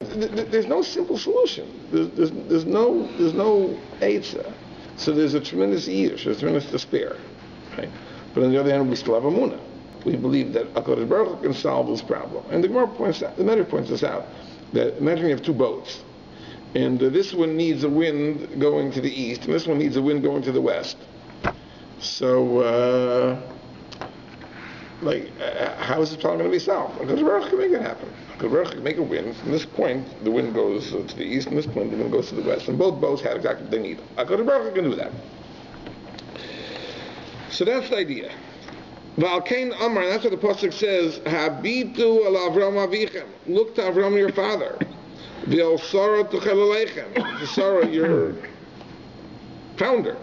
There's no simple solution. There's no eitzah. So there's a tremendous yish, there's tremendous despair, right? But on the other hand, we still have emunah. We believe that HaKadosh Baruch Hu can solve this problem. And the Gemara points us out that imagine you have two boats, and this one needs a wind going to the east, and this one needs a wind going to the west. So, how is this problem going to be solved? HaKadosh Baruch Hu can make it happen. HaKadosh Baruch Hu can make a wind. From this point, the wind goes to the east, and this point, the wind goes to the west. And both boats had exactly what they need. HaKadosh Baruch Hu can do that. So that's the idea. V'alkein Amar, and that's what the pasuk says. Habitu al Avram avichem. Look to Avram your father. V'al Sarah tuchel aleichem. To Sarah your founder.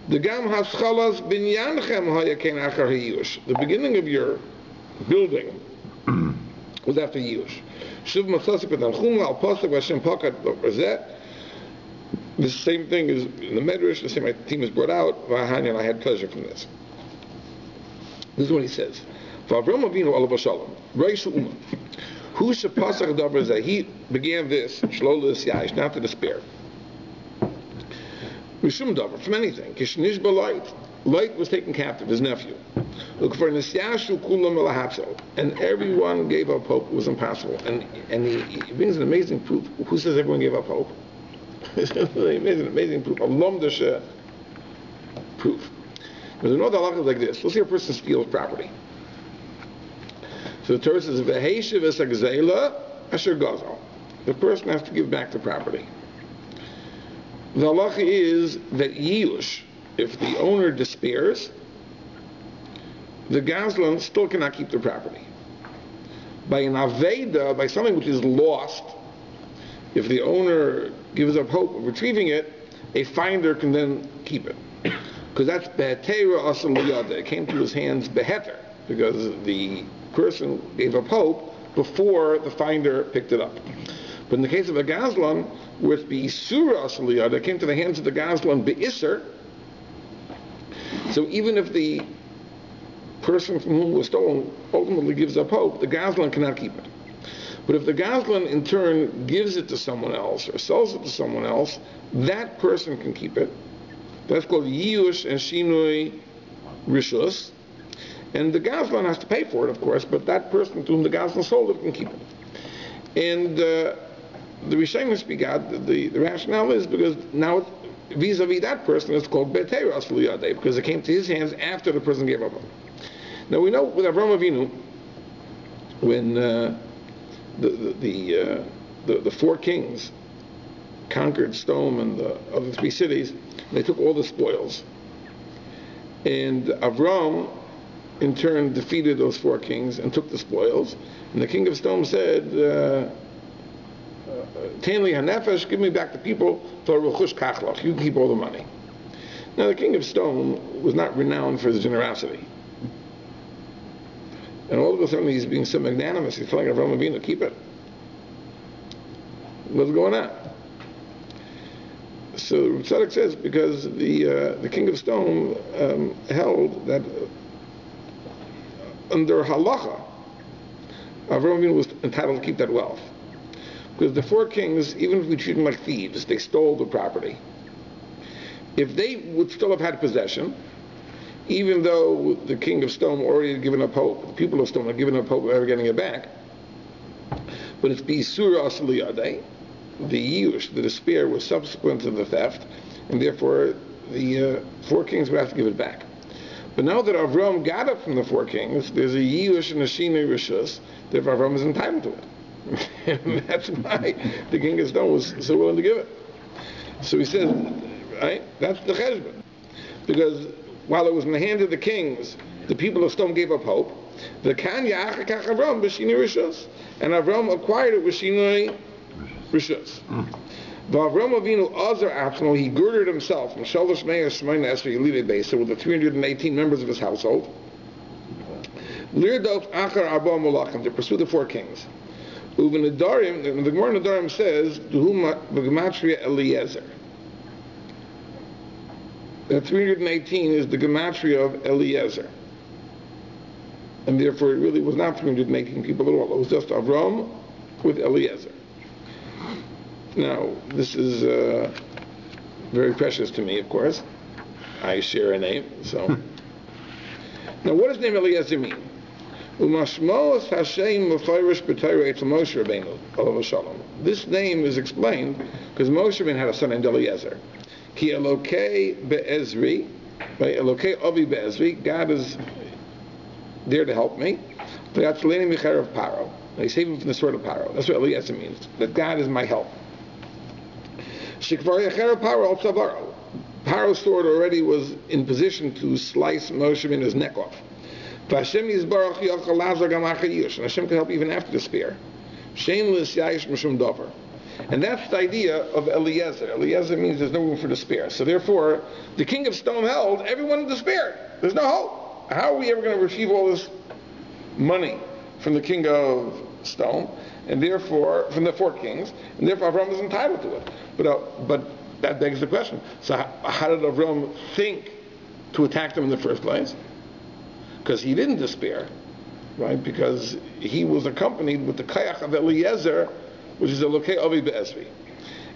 The gam haschalas binyanchem hayakein achar hiyush. The beginning of your building was after Yush. Shuv matzasik v'tanchum al pasuk v'Hashem pakat v'razet. The same thing is in the Medrash. The same team is brought out. V'ahanyan, I had pleasure from this. This is what he says. V'Avram Avinu alav shalom Reish Ummah. Who shepasach davar zeh? He began this shlo l'syayish, not to despair. Rishum davar, from anything. Kishnish b'light. Light was taken captive, his nephew. Look for nisyashu kulam elahatzo, and everyone gave up hope. It was impossible. And he brings an amazing proof. Who says everyone gave up hope? It's an amazing proof. A lomdasha proof. There's another halakha like this. Let's say a person steals property. So the Torah says, "V'heishiv es hagzela asher gazal." The person has to give back the property. The halakha is that Yush, if the owner despairs, the Gazlan still cannot keep the property. By an Aveda, by something which is lost, if the owner gives up hope of retrieving it, a finder can then keep it. Because that's Behetera Asal Liyada. It came to his hands Beheter, because the person gave up hope before the finder picked it up. But in the case of a Gazlan, with the Surah Asal Liyada, it came to the hands of the Gazlan Be'isser. So even if the person from whom it was stolen ultimately gives up hope, the Gazlan cannot keep it. But if the Gazlan in turn gives it to someone else or sells it to someone else, that person can keep it. That's called Yiyush and Shinui Rishus. And the Gazlan has to pay for it, of course, but that person to whom the Gazlan sold it can keep it. And the Rishonim speak out, the rationale is because now vis-a-vis that person it's called Be'etera Asal Liyadeh, because it came to his hands after the person gave up. Now we know with Avram Avinu, when the four kings conquered Sodom and the other three cities, they took all the spoils. And Avram, in turn, defeated those four kings and took the spoils. And the king of Sodom said, Ten li hanefesh, give me back the people, you can keep all the money. Now the king of Sodom was not renowned for his generosity. And all of a sudden he's being so magnanimous, he's telling Avram Avinu, keep it. What's going on? So Tzadok says, because the king of Sodom held that under halacha, Avram Avinu was entitled to keep that wealth. Because the four kings, even if we treat them like thieves, they stole the property. If they would still have had possession, even though the king of Sodom already had given up hope, the people of Sodom had given up hope of ever getting it back, but it's B'Yisura Asal Liyadeh, the Yush, the despair was subsequent to the theft, and therefore the four kings would have to give it back. But now that Avram got it from the four kings, there's a Yush and a Shinui Rishus, therefore Avram is entitled to it. And that's why the king of Sodom was so willing to give it. So he says, right, that's the cheshbon. Because while it was in the hands of the kings, the people of Sodom gave up hope. The Kanya Achakach Avram b'Shinui Rishus, and Avram acquired it with Shinui Rishus. Avram Avinu Azar Atzmo, he girded himself from Shalosh Meir Shemaina Esrei Yelidei Beis, with the 318 members of his household. Lirdof Achar Arba Molachim, to pursue the four kings. Uven Nedarim, the Gemara Nedarim says, Duhum B'Gematria Eliezer. That 318 is the Gematria of Eliezer. And therefore it really was not 318 people at all. It was just Avram with Eliezer. Now, this is very precious to me, of course. I share a name, so. Now, what does name Eliezer mean? Umashmos Hashem Mefarish B'Torah Eitz Moshe Rabbeinu Olav Shalom. This name is explained because Moshe Rabbeinu had a son named Eliezer. Ki Elokei Be'ezri, by Elokei Avi Be'ezri, God is there to help me. V'yatzaleni Micharav Paro. He saved him from the sword of Paro. That's what Eliezer means. That God is my help. Shikvar Yecharav Paro Al Tzavaro. Paro's sword already was in position to slice Moshe Rabbeinu's neck off. Hashem Yisbarach Yochel Lazar Gam Achar Yush, and Hashem can help even after despair. Shameless Yayish Mishum Dover. And that's the idea of Eliezer. Eliezer means there's no room for despair. So therefore, the king of stone held, everyone despaired. There's no hope. How are we ever going to receive all this money from the king of stone, and therefore, from the 4 kings, and therefore Avram is entitled to it. But that begs the question. So how did Avram think to attack them in the first place? Because he didn't despair, right? Because he was accompanied with the kayach of Eliezer, which is Elokei Avi Be'ezri.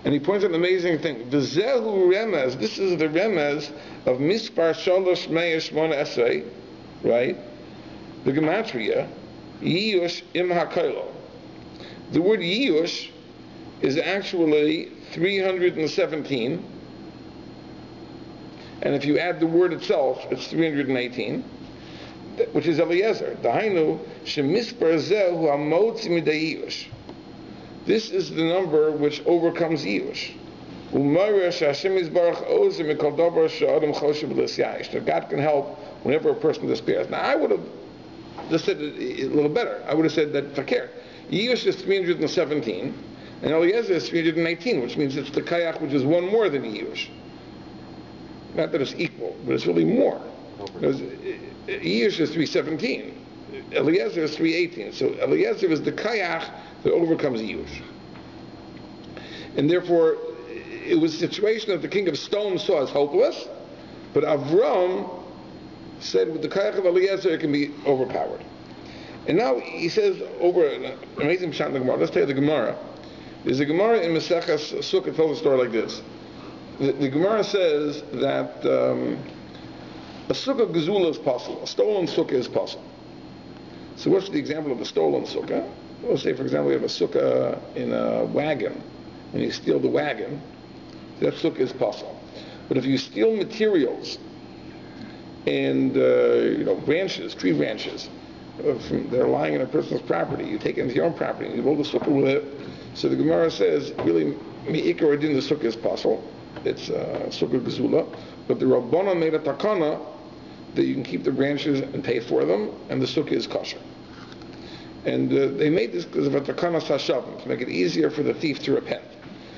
And he points out an amazing thing. V'zehu remez, this is the remez of Mispar Shalosh Me'eh Shmona Esrei, right? The Gematria, Yiyush Im HaKoilo. The word Yiyush is actually 317, and if you add the word itself, it's 318, which is Eliezer. Dahainu shemispar zehu hamotzi midei Yiyush. This is the number which overcomes Yiyush. That God can help whenever a person despairs. Now, I would have just said it a little better. I would have said that Fakir. Yiyush is 317, and Eliezer is 318, which means it's the Kayach, which is one more than Yiyush. Not that it's equal, but it's really more. Because Yiyush is 317. Eliezer is 318. So Eliezer is the Kayach that overcomes Yiyush. And therefore, it was a situation that the king of stone saw as hopeless, but Avram said with the Kayach of Eliezer it can be overpowered. And now he says over an amazing pshat in the Gemara. Let's tell you the Gemara. There's a Gemara in Maseches Sukkah that tells a story like this. The Gemara says that a sukkah gezula is possible. A stolen sukkah is possible. So what's the example of a stolen sukkah? Well, say, for example, you have a sukkah in a wagon, and you steal the wagon. That sukkah is possible. But if you steal materials and branches, tree branches, they're lying in a person's property, you take it into your own property and you build a sukkah with it. So the Gemara says, really, mi'ikar adin, the sukkah is possible. It's sukkah gezula. But the Rabbana made a takana that you can keep the branches and pay for them, and the sukkah is kosher. And they made this because of a takana sashavim, to make it easier for the thief to repent.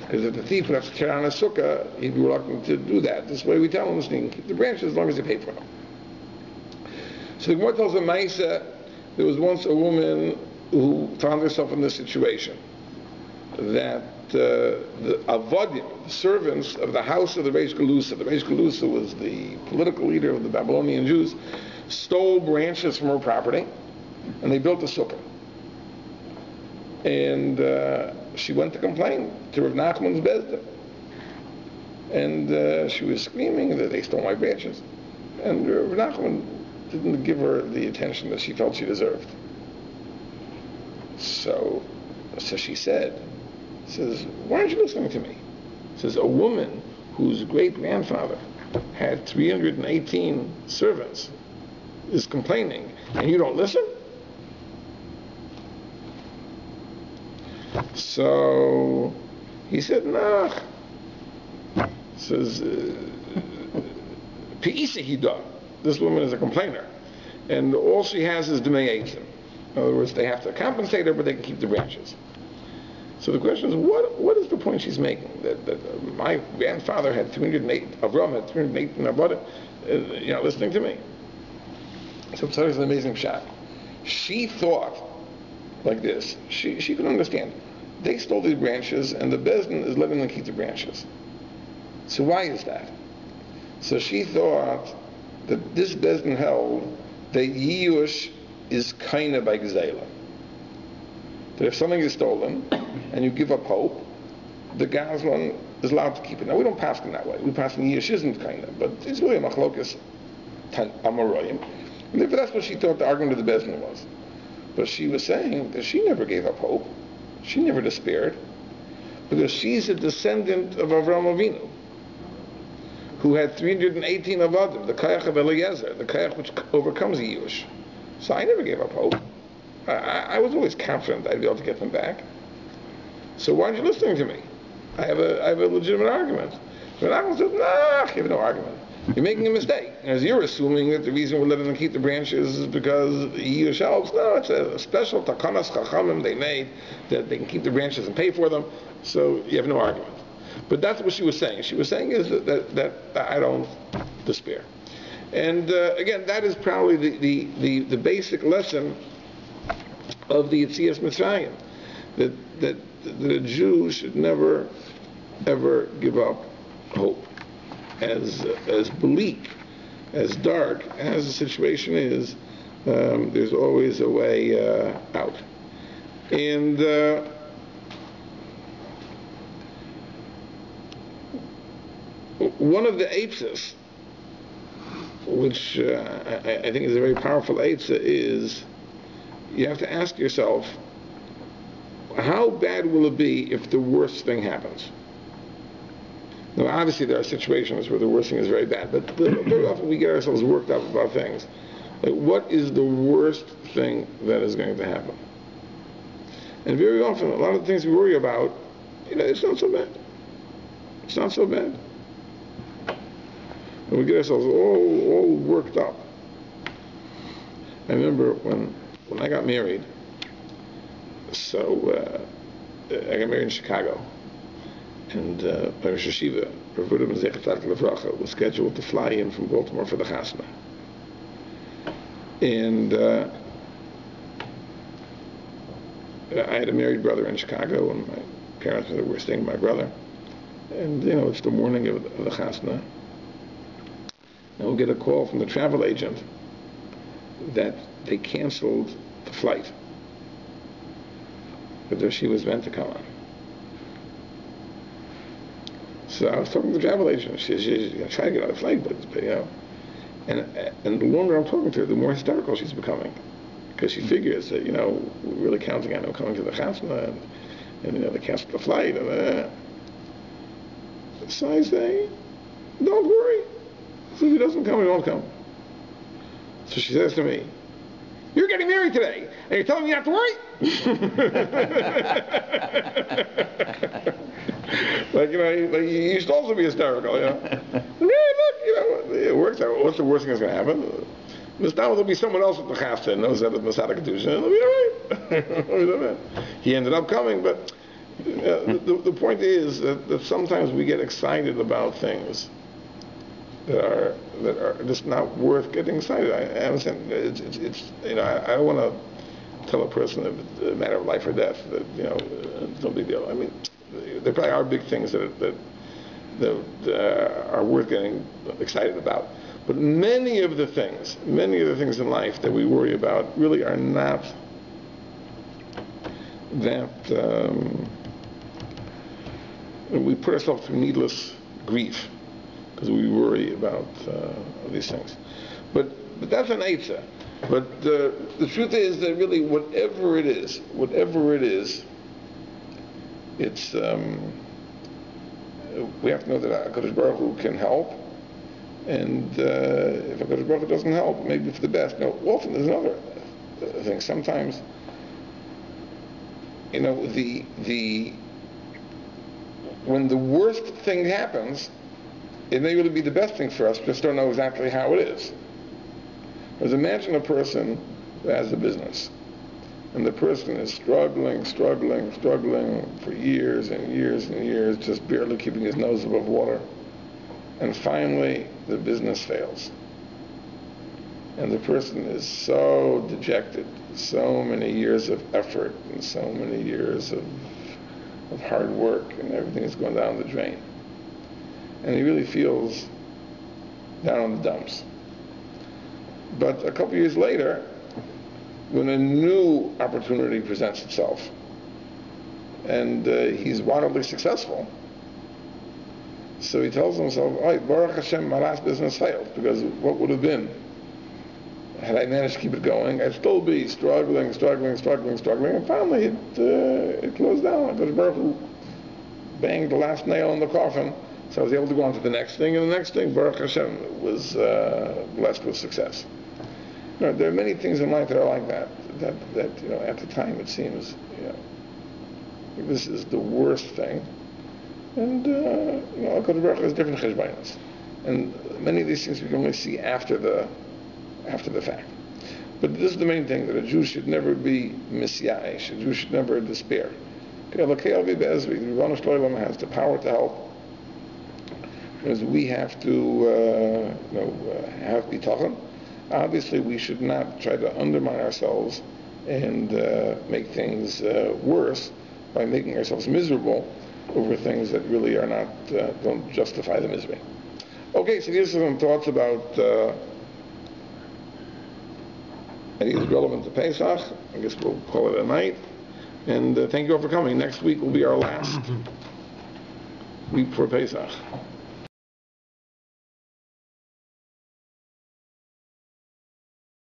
Because if the thief would have to tear down a sukkah, he'd be reluctant to do that. This way we tell him, listen, you can keep the branches as long as you pay for them. So the Gemara tells a Maisa, there was once a woman who found herself in this situation, that the avodim, the servants of the house of the Reish Galusa was the political leader of the Babylonian Jews, stole branches from her property, and they built a sukkah. And she went to complain to Rav Nachman's Bezdin. And she was screaming that they stole my branches. And Rav Nachman didn't give her the attention that she felt she deserved. So she said, why aren't you listening to me? Says, a woman whose great-grandfather had 318 servants is complaining, and you don't listen? So he said, nah. Says, Pe'isa Hida. This woman is a complainer. And all she has is Demei Eitzim. In other words, they have to compensate her, but they can keep the branches. So the question is, what is the point she's making? That my grandfather had 308, Avram had 308 in Abada, listening to me. So it's an amazing shot. She thought like this. She could understand. They stole these branches, and the Bezdin is letting them keep the branches. So why is that? So she thought that this Bezdin held that Yiyush is kinda by Gzela. That if something is stolen, and you give up hope, the Gazlan is allowed to keep it. Now, we don't pass in that way. We pass in Yish isn't kind of, but it's really a machlokas amaroyim. And therefore, that's what she thought the argument of the Bezdin was. But she was saying that she never gave up hope. She never despaired. Because she's a descendant of Avraham Avinu, who had 318 avadim, the kayach of Eliezer, the kayach which overcomes the Yish. So I never gave up hope. I was always confident I'd be able to get them back. So why aren't you listening to me? I have a legitimate argument. But I said, nah, you have no argument. You're making a mistake. As you're assuming that the reason we're letting them keep the branches is because Yish helps. No, it's a special takanas chachamim they made that they can keep the branches and pay for them. So you have no argument. But that's what she was saying. She was saying is that I don't despair. And again, that is probably the basic lesson of the Yetzias Mitzrayim, that a Jew should never ever give up hope. As bleak, as dark as the situation is, there's always a way out. And one of the eitzes, which I think is a very powerful eitzah, is you have to ask yourself, how bad will it be if the worst thing happens? Now, obviously, there are situations where the worst thing is very bad, but very often we get ourselves worked up about things. Like, what is the worst thing that is going to happen? And very often, a lot of the things we worry about, it's not so bad. It's not so bad. And we get ourselves all worked up. I remember when I got married, so I got married in Chicago, and my Rosh Hashiva, Rav Eliezer was scheduled to fly in from Baltimore for the Chasna. And I had a married brother in Chicago, and my parents were staying with my brother. And, it's the morning of the Chasna. And we'll get a call from the travel agent that they canceled the flight that she was meant to come on. So I was talking to the travel agent. She's trying to get on the flight, but and the longer I'm talking to her, the more hysterical she's becoming, because she figures that we're really counting on him coming to the chasna, and they canceled the flight. So I say, don't worry. So if he doesn't come, he won't come. So she says to me, "You're getting married today, and you're telling me not to worry?" You should also be hysterical, Yeah, look, it works out. What's the worst thing that's going to happen? There'll be someone else at the chasna that knows that the Masada Kedusha, and it'll be all right. He ended up coming, but the point is that sometimes we get excited about things that are just not worth getting excited. I understand. It's I don't want to tell a person that it's a matter of life or death that it's no big deal. I mean, there probably are big things that are worth getting excited about. But many of the things in life that we worry about really are not that. We put ourselves through needless grief because we worry about these things. But that's an eitzah. But the truth is that really whatever it is, it's we have to know that HaKadosh Baruch Hu can help, and if HaKadosh Baruch Hu doesn't help, maybe for the best. Often there's another thing. Sometimes, when the worst thing happens, it may really be the best thing for us, just don't know exactly how it is. Because imagine a person who has a business, and the person is struggling for years and years and years, just barely keeping his nose above water. And finally, the business fails. And the person is so dejected, so many years of effort and so many years of hard work, and everything is going down the drain. And he really feels down in the dumps. But a couple years later, when a new opportunity presents itself, and he's wildly successful. So he tells himself, "Oh, Baruch Hashem, my last business failed, because what would have been had I managed to keep it going? I'd still be struggling, and finally it closed down. Because Baruch Hu banged the last nail in the coffin, so I was able to go on to the next thing, and the next thing, Baruch Hashem, was blessed with success." There are many things in life that are like that at the time it seems, this is the worst thing. And, HaKadosh Baruch Hu has different cheshbonos. And many of these things we can only see after the fact. But this is the main thing, that a Jew should never be misya'ish. A Jew should never despair. The Rebbeinu Shloim has the power to help. Because we have to have bitachon. Obviously, we should not try to undermine ourselves and make things worse by making ourselves miserable over things that really are not, don't justify the misery. Okay, so these are some thoughts about anything relevant to Pesach. I guess we'll call it a night. And thank you all for coming. Next week will be our last week for Pesach.